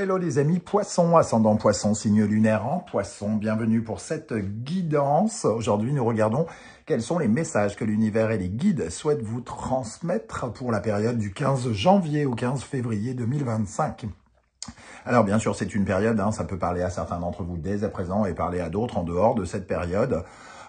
Hello les amis poissons, ascendant poisson, signe lunaire en poisson, bienvenue pour cette guidance. Aujourd'hui nous regardons quels sont les messages que l'univers et les guides souhaitent vous transmettre pour la période du 15 janvier au 15 février 2025. Alors bien sûr c'est une période, ça peut parler à certains d'entre vous dès à présent et parler à d'autres en dehors de cette période.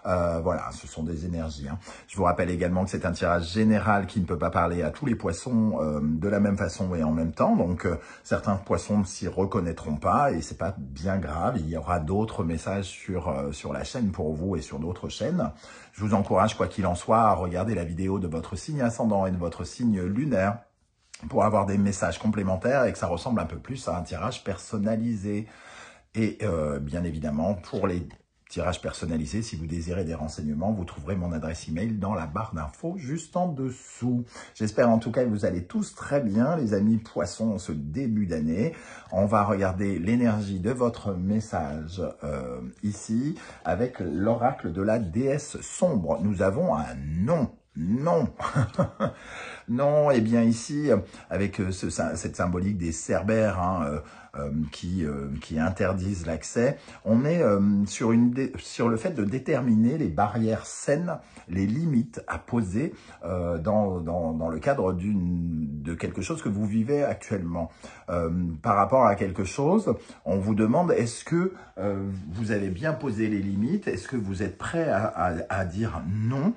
Voilà, ce sont des énergies. Je vous rappelle également que c'est un tirage général qui ne peut pas parler à tous les poissons de la même façon et en même temps. Donc, certains poissons ne s'y reconnaîtront pas et c'est pas bien grave. Il y aura d'autres messages sur la chaîne pour vous et sur d'autres chaînes. Je vous encourage, quoi qu'il en soit, à regarder la vidéo de votre signe ascendant et de votre signe lunaire pour avoir des messages complémentaires et que ça ressemble un peu plus à un tirage personnalisé. Et bien évidemment, pour les tirage personnalisé, si vous désirez des renseignements, vous trouverez mon adresse email dans la barre d'infos juste en dessous. J'espère en tout cas que vous allez tous très bien, les amis poissons, en ce début d'année. On va regarder l'énergie de votre message ici avec l'oracle de la déesse sombre. Nous avons un non. Non, non, et bien ici, avec cette symbolique des cerbères qui interdisent l'accès, on est sur le fait de déterminer les barrières saines, les limites à poser dans le cadre de quelque chose que vous vivez actuellement. Par rapport à quelque chose, on vous demande, est-ce que vous avez bien posé les limites? Est-ce que vous êtes prêt à dire non?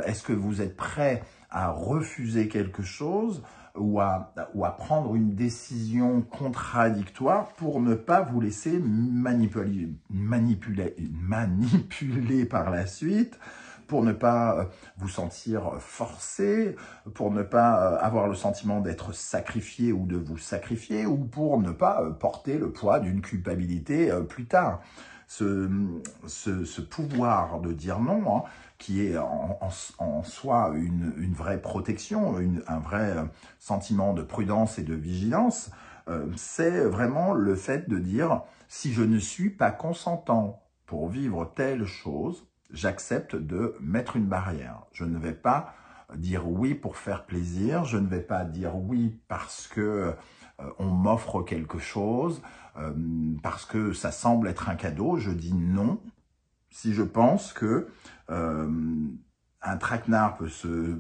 Est-ce que vous êtes prêt à refuser quelque chose ou à prendre une décision contradictoire pour ne pas vous laisser manipuler par la suite, pour ne pas vous sentir forcé, pour ne pas avoir le sentiment d'être sacrifié ou de vous sacrifier, ou pour ne pas porter le poids d'une culpabilité plus tard. Ce pouvoir de dire non, qui est en soi une vraie protection, un vrai sentiment de prudence et de vigilance, c'est vraiment le fait de dire « si je ne suis pas consentant pour vivre telle chose, j'accepte de mettre une barrière. Je ne vais pas dire oui pour faire plaisir, je ne vais pas dire oui parce que on m'offre quelque chose, parce que ça semble être un cadeau, je dis non. Si je pense que un traquenard peut se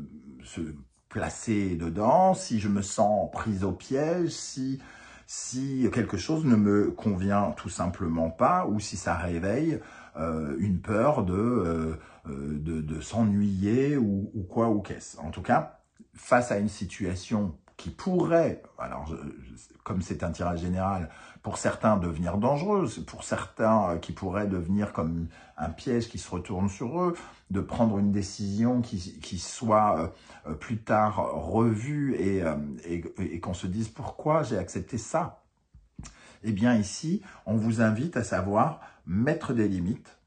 placer dedans, si je me sens prise au piège, si quelque chose ne me convient tout simplement pas, ou si ça réveille une peur de s'ennuyer ou quoi ou qu'est-ce. En tout cas, face à une situation qui pourrait, alors comme c'est un tirage général, pour certains devenir dangereuse, pour certains qui pourrait devenir comme un piège qui se retourne sur eux, de prendre une décision qui soit plus tard revue et qu'on se dise pourquoi j'ai accepté ça. Eh bien ici, on vous invite à savoir mettre des limites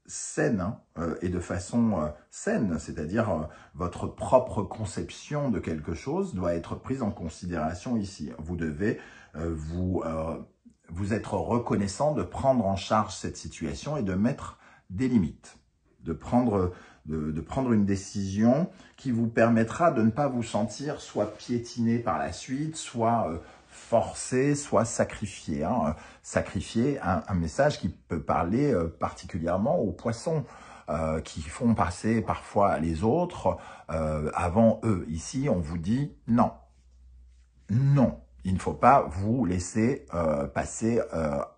saines et de façon saine, c'est-à-dire votre propre conception de quelque chose doit être prise en considération ici. Vous devez vous être reconnaissant de prendre en charge cette situation et de mettre des limites, de prendre une décision qui vous permettra de ne pas vous sentir soit piétiné par la suite, soit forcé, soit sacrifié. Sacrifier un message qui peut parler particulièrement aux poissons, qui font passer parfois les autres avant eux. Ici, on vous dit non. Non, il ne faut pas vous laisser passer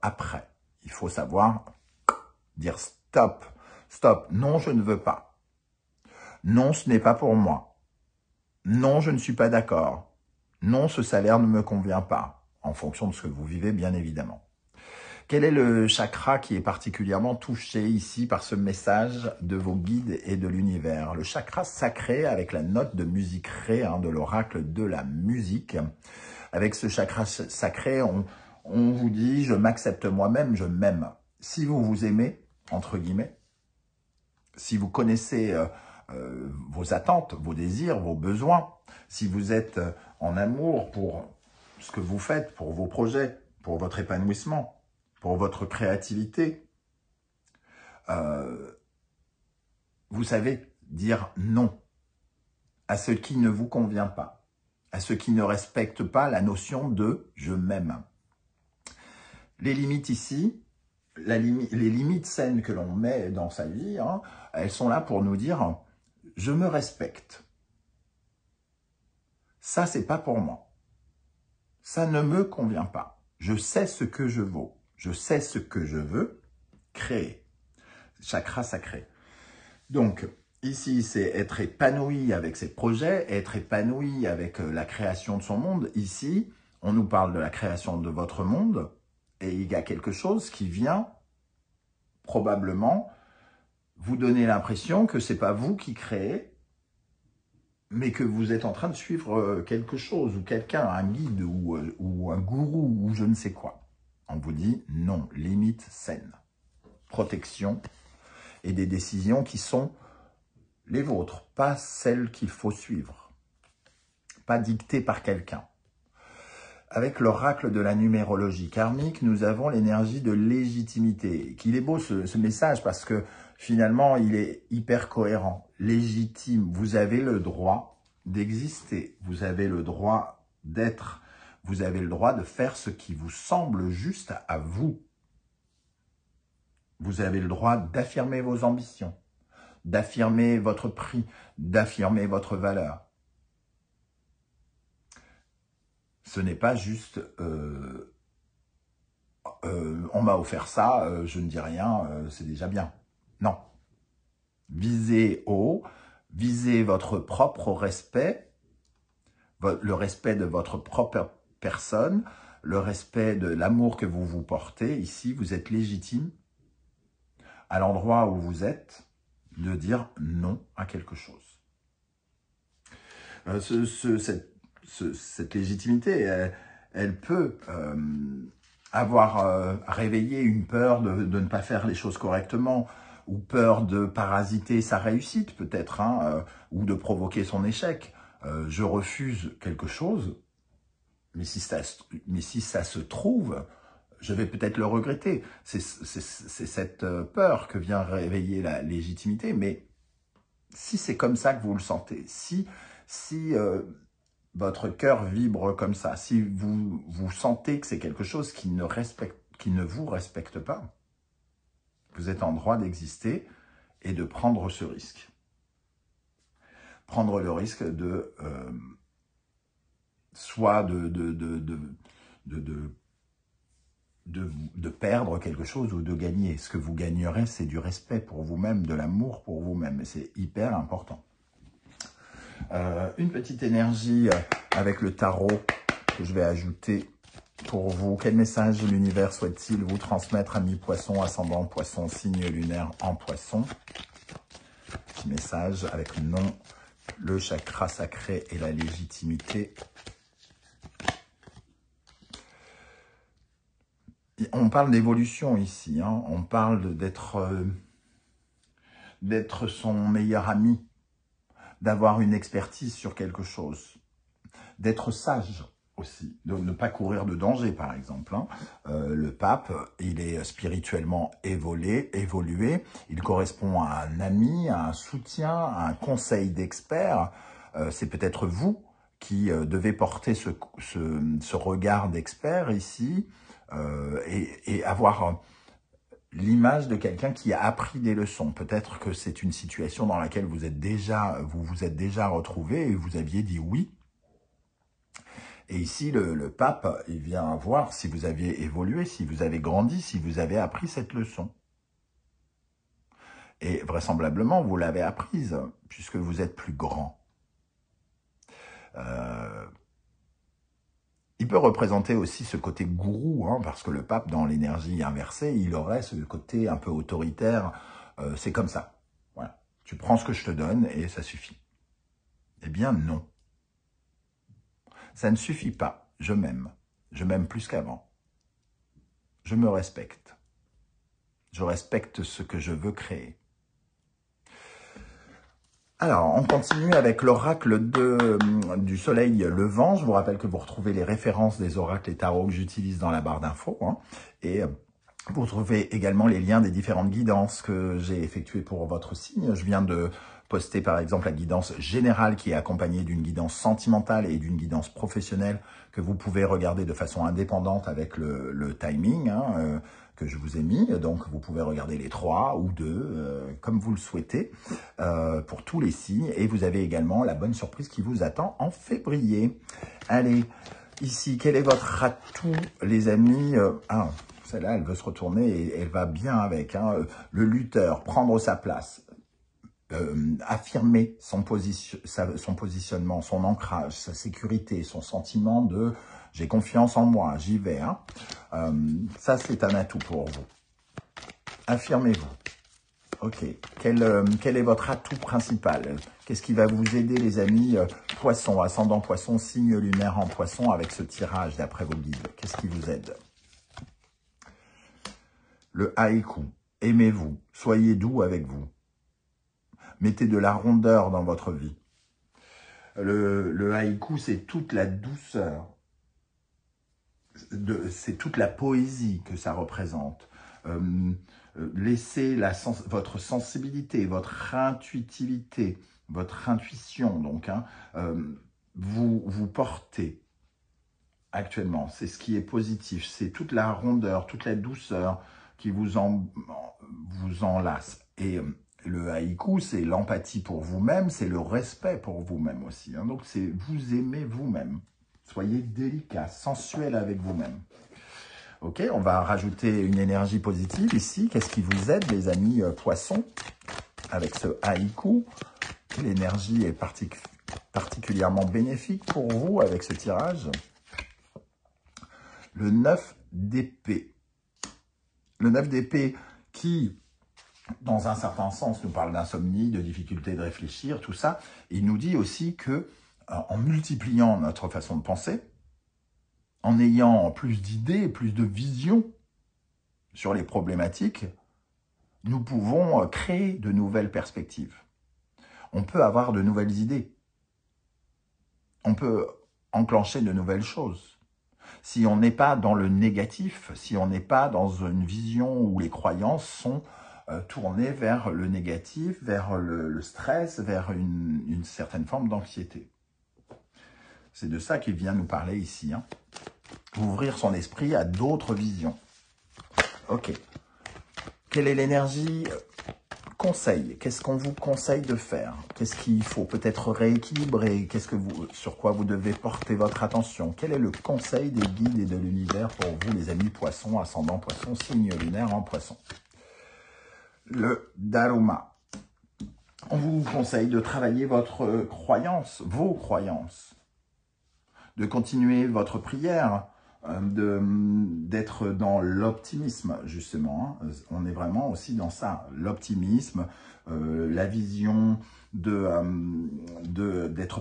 après. Il faut savoir dire stop. Stop, non, je ne veux pas. Non, ce n'est pas pour moi. Non, je ne suis pas d'accord. Non, ce salaire ne me convient pas, en fonction de ce que vous vivez, bien évidemment. Quel est le chakra qui est particulièrement touché ici par ce message de vos guides et de l'univers? Le chakra sacré avec la note de musique ré, de l'oracle de la musique. Avec ce chakra sacré, on vous dit « je m'accepte moi-même, je m'aime ». Si vous vous aimez, entre guillemets, si vous connaissez vos attentes, vos désirs, vos besoins, si vous êtes en amour pour ce que vous faites, pour vos projets, pour votre épanouissement, pour votre créativité, vous savez dire non à ce qui ne vous convient pas, à ce qui ne respecte pas la notion de « je m'aime ». Les limites ici, les limites saines que l'on met dans sa vie, hein, elles sont là pour nous dire « je me respecte ». Ça, c'est pas pour moi. Ça ne me convient pas. Je sais ce que je vaux. Je sais ce que je veux créer. Chakra sacré. Donc, ici, c'est être épanoui avec ses projets, être épanoui avec la création de son monde. Ici, on nous parle de la création de votre monde et il y a quelque chose qui vient probablement vous donner l'impression que c'est pas vous qui créez, mais que vous êtes en train de suivre quelque chose ou quelqu'un, un guide ou un gourou ou je ne sais quoi. On vous dit non, limite saine, protection et des décisions qui sont les vôtres, pas celles qu'il faut suivre, pas dictées par quelqu'un. Avec l'oracle de la numérologie karmique, nous avons l'énergie de légitimité. Qu'il est beau ce message parce que finalement, il est hyper cohérent. Légitime, vous avez le droit d'exister, vous avez le droit d'être, vous avez le droit de faire ce qui vous semble juste à vous. Vous avez le droit d'affirmer vos ambitions, d'affirmer votre prix, d'affirmer votre valeur. Ce n'est pas juste on m'a offert ça, je ne dis rien, c'est déjà bien. Non. Visez haut, visez votre propre respect, le respect de votre propre personne, le respect de l'amour que vous vous portez. Ici, vous êtes légitime à l'endroit où vous êtes de dire non à quelque chose. Cette légitimité, elle peut avoir réveillé une peur de ne pas faire les choses correctement, ou peur de parasiter sa réussite peut-être, hein, ou de provoquer son échec. Je refuse quelque chose, mais si ça se trouve, je vais peut-être le regretter. C'est cette peur que vient réveiller la légitimité, mais si c'est comme ça que vous le sentez, si votre cœur vibre comme ça, si vous sentez que c'est quelque chose qui ne vous respecte pas, vous êtes en droit d'exister et de prendre ce risque. Prendre le risque de soit de perdre quelque chose ou de gagner. Ce que vous gagnerez, c'est du respect pour vous-même, de l'amour pour vous-même. Et c'est hyper important. Une petite énergie avec le tarot que je vais ajouter pour vous. Quel message l'univers souhaite-t-il vous transmettre, amis poisson, ascendant poisson, signe lunaire en poisson? Petit message avec le nom, le chakra sacré et la légitimité. On parle d'évolution ici, hein. On parle d'être son meilleur ami, d'avoir une expertise sur quelque chose, d'être sage aussi, de ne pas courir de danger par exemple. Hein. Le pape, il est spirituellement évolué, il correspond à un ami, à un soutien, à un conseil d'expert. C'est peut-être vous qui devez porter ce regard d'expert ici et avoir l'image de quelqu'un qui a appris des leçons. Peut-être que c'est une situation dans laquelle vous vous êtes déjà retrouvé et vous aviez dit oui. Et ici, le pape, il vient voir si vous aviez évolué, si vous avez grandi, si vous avez appris cette leçon. Et vraisemblablement, vous l'avez apprise, puisque vous êtes plus grand. Il peut représenter aussi ce côté gourou, hein, parce que le pape, dans l'énergie inversée, il aurait ce côté un peu autoritaire. C'est comme ça. Voilà. Tu prends ce que je te donne et ça suffit. Eh bien, non. Ça ne suffit pas. Je m'aime. Je m'aime plus qu'avant. Je me respecte. Je respecte ce que je veux créer. Alors, on continue avec l'oracle du soleil levant. Je vous rappelle que vous retrouvez les références des oracles et tarots que j'utilise dans la barre d'infos. Hein, et vous retrouvez également les liens des différentes guidances que j'ai effectuées pour votre signe. Je viens de poster par exemple la guidance générale qui est accompagnée d'une guidance sentimentale et d'une guidance professionnelle que vous pouvez regarder de façon indépendante avec le timing que je vous ai mis. Donc vous pouvez regarder les 3 ou 2 comme vous le souhaitez pour tous les signes. Et vous avez également la bonne surprise qui vous attend en février. Allez, ici, quel est votre atout les amis? Celle-là, elle veut se retourner et elle va bien avec. Le lutteur, prendre sa place, affirmer son positionnement, son ancrage, sa sécurité, son sentiment de « j'ai confiance en moi, j'y vais ». Ça, c'est un atout pour vous. Affirmez-vous. Ok. Quel est votre atout principal? Qu'est-ce qui va vous aider, les amis? Poisson, ascendant poisson, signe lunaire en poisson avec ce tirage d'après vos guides. Qu'est-ce qui vous aide? Le haïku. Aimez-vous. Soyez doux avec vous. Mettez de la rondeur dans votre vie. Le haïku, c'est toute la douceur. C'est toute la poésie que ça représente. Laissez votre sensibilité, votre intuitivité, votre intuition, donc, vous portez actuellement. C'est ce qui est positif. C'est toute la rondeur, toute la douceur qui vous enlace. Et le haïku, c'est l'empathie pour vous-même, c'est le respect pour vous-même aussi. Donc, c'est vous aimer vous-même. Soyez délicat, sensuel avec vous-même. Ok, on va rajouter une énergie positive ici. Qu'est-ce qui vous aide, les amis poissons, avec ce haïku? L'énergie est particulièrement bénéfique pour vous avec ce tirage. Le 9 d'épée. Le 9 d'épée qui, dans un certain sens, nous parle d'insomnie, de difficulté de réfléchir, tout ça. Il nous dit aussi que, en multipliant notre façon de penser, en ayant plus d'idées, plus de visions sur les problématiques, nous pouvons créer de nouvelles perspectives. On peut avoir de nouvelles idées. On peut enclencher de nouvelles choses. Si on n'est pas dans le négatif, si on n'est pas dans une vision où les croyances sont tournées vers le négatif, vers le stress, vers une certaine forme d'anxiété. C'est de ça qu'il vient nous parler ici. Ouvrir son esprit à d'autres visions. Ok. Quelle est l'énergie? Conseil. Qu'est-ce qu'on vous conseille de faire? Qu'est-ce qu'il faut peut-être rééquilibrer? Sur quoi vous devez porter votre attention? Quel est le conseil des guides et de l'univers pour vous, les amis poissons, ascendant poissons, signe lunaire en poisson? Le Dharma. On vous conseille de travailler votre croyance, vos croyances, de continuer votre prière, d'être dans l'optimisme, justement. On est vraiment aussi dans ça, l'optimisme, la vision d'être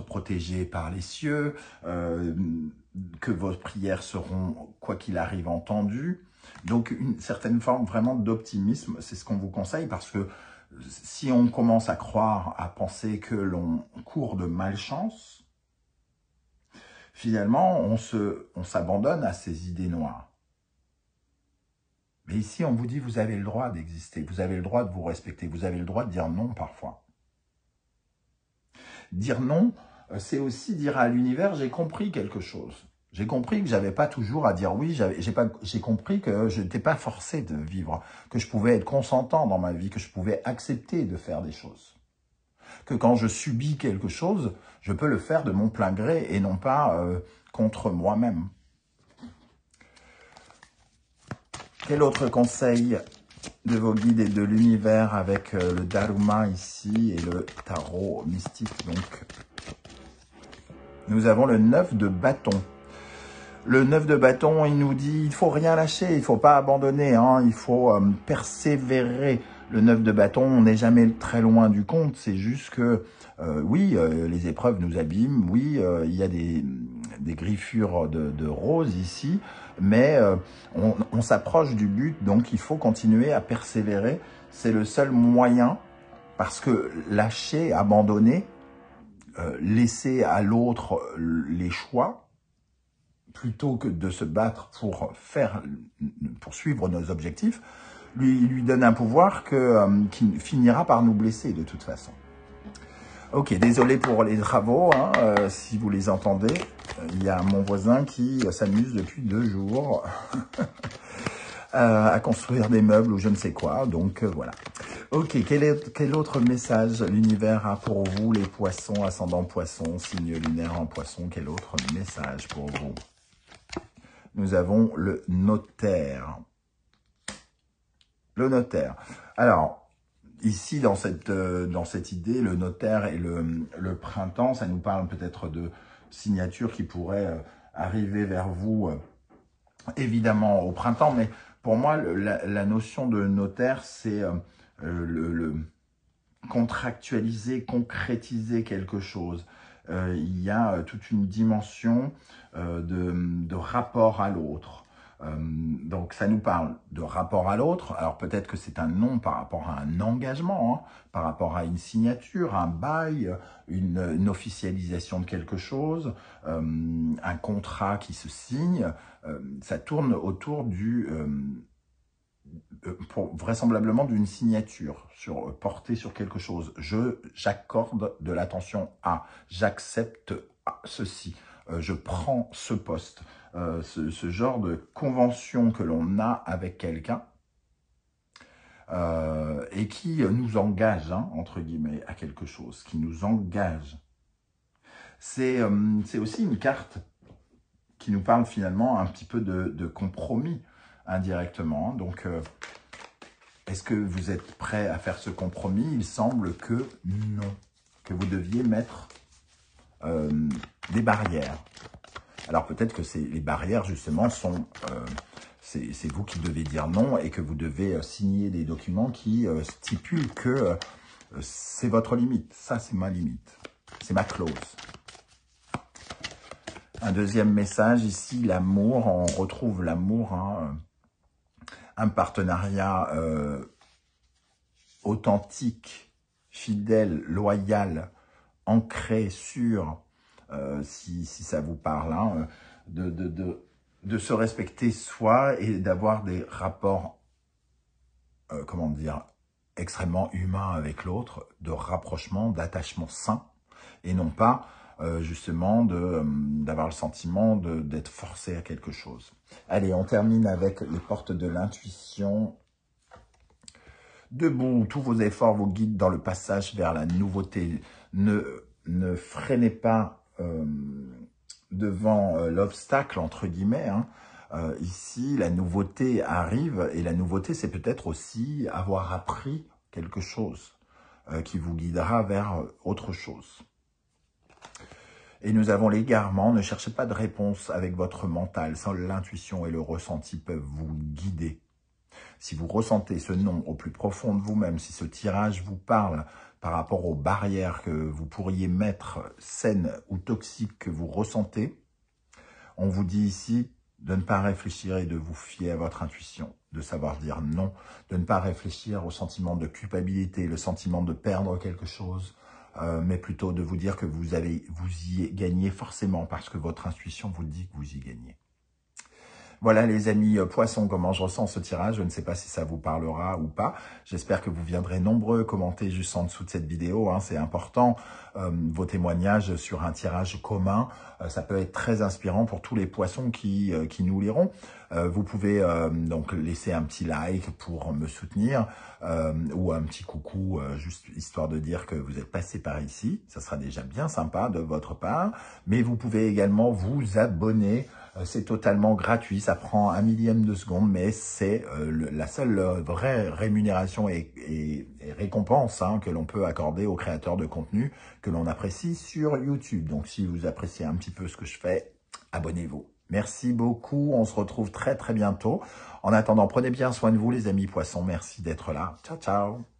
protégé par les cieux, que vos prières seront, quoi qu'il arrive, entendues. Donc, une certaine forme vraiment d'optimisme, c'est ce qu'on vous conseille, parce que si on commence à croire, à penser que l'on court de malchance, finalement, on s'abandonne à ces idées noires. Mais ici, on vous dit, vous avez le droit d'exister, vous avez le droit de vous respecter, vous avez le droit de dire non parfois. Dire non, c'est aussi dire à l'univers, j'ai compris quelque chose. J'ai compris que je n'avais pas toujours à dire oui, j'ai compris que je n'étais pas forcé de vivre, que je pouvais être consentant dans ma vie, que je pouvais accepter de faire des choses. Que quand je subis quelque chose, je peux le faire de mon plein gré et non pas contre moi-même. Quel autre conseil de vos guides et de l'univers avec le Dharma ici et le tarot mystique donc. Nous avons le 9 de bâton. Le 9 de bâton, il nous dit, il ne faut rien lâcher, il ne faut pas abandonner, il faut persévérer. Le 9 de bâton, on n'est jamais très loin du compte, c'est juste que, oui, les épreuves nous abîment, oui, il y a des griffures de rose ici, mais on s'approche du but, donc il faut continuer à persévérer. C'est le seul moyen, parce que lâcher, abandonner, laisser à l'autre les choix, plutôt que de se battre pour suivre nos objectifs, lui donne un pouvoir qui finira par nous blesser de toute façon. Ok, désolé pour les travaux, hein, si vous les entendez. Il y a mon voisin qui s'amuse depuis 2 jours à construire des meubles ou je ne sais quoi, donc voilà. Ok, quel autre message l'univers a pour vous, les poissons, ascendant poisson, signe lunaire en poisson, quel autre message pour vous? Nous avons le notaire. Le notaire. Alors, ici, dans cette idée, le notaire et le printemps, ça nous parle peut-être de signatures qui pourraient arriver vers vous, évidemment, au printemps. Mais pour moi, la notion de notaire, c'est le contractualiser, concrétiser quelque chose. Il y a toute une dimension de rapport à l'autre. Donc ça nous parle de rapport à l'autre. Alors peut-être que c'est un non par rapport à un engagement, hein, par rapport à une signature, un bail, une officialisation de quelque chose, un contrat qui se signe. Ça tourne autour vraisemblablement d'une signature portée sur quelque chose. J'accorde de l'attention à, j'accepte ceci, je prends ce poste. Ce genre de convention que l'on a avec quelqu'un et qui nous engage, hein, entre guillemets, à quelque chose, qui nous engage. C'est aussi une carte qui nous parle finalement un petit peu de compromis indirectement. Donc, est-ce que vous êtes prêt à faire ce compromis? Il semble que non, que vous deviez mettre des barrières. Alors peut-être que les barrières justement sont, c'est vous qui devez dire non et que vous devez signer des documents qui stipulent que c'est votre limite. Ça, c'est ma limite, c'est ma clause. Un deuxième message ici, l'amour. On retrouve l'amour, hein, un partenariat authentique, fidèle, loyal, ancré sur, si ça vous parle, hein, de se respecter soi et d'avoir des rapports, comment dire, extrêmement humains avec l'autre, de rapprochement, d'attachement sain, et non pas justement d'avoir le sentiment d'être forcé à quelque chose. Allez, on termine avec les portes de l'intuition. Debout, tous vos efforts vous guident dans le passage vers la nouveauté. Ne freinez pas devant l'obstacle, entre guillemets. Hein. Ici, la nouveauté arrive, et la nouveauté, c'est peut-être aussi avoir appris quelque chose qui vous guidera vers autre chose. Et nous avons l'égarement. Ne cherchez pas de réponse avec votre mental. Seule l'intuition et le ressenti peuvent vous guider. Si vous ressentez ce non au plus profond de vous-même, si ce tirage vous parle par rapport aux barrières que vous pourriez mettre, saines ou toxiques, que vous ressentez, on vous dit ici de ne pas réfléchir et de vous fier à votre intuition, de savoir dire non, de ne pas réfléchir au sentiment de culpabilité, le sentiment de perdre quelque chose, mais plutôt de vous dire que vous y gagnez forcément parce que votre intuition vous dit que vous y gagnez. Voilà les amis poissons, comment je ressens ce tirage. Je ne sais pas si ça vous parlera ou pas. J'espère que vous viendrez nombreux commenter juste en dessous de cette vidéo. Hein, c'est important, vos témoignages sur un tirage commun. Ça peut être très inspirant pour tous les poissons qui nous liront. Vous pouvez donc laisser un petit like pour me soutenir ou un petit coucou, juste histoire de dire que vous êtes passé par ici. Ça sera déjà bien sympa de votre part. Mais vous pouvez également vous abonner. C'est totalement gratuit, ça prend 1 millième de seconde, mais c'est la seule vraie rémunération et récompense, hein, que l'on peut accorder aux créateurs de contenu que l'on apprécie sur YouTube. Donc si vous appréciez un petit peu ce que je fais, abonnez-vous. Merci beaucoup, on se retrouve très très bientôt. En attendant, prenez bien soin de vous les amis poissons, merci d'être là. Ciao ciao.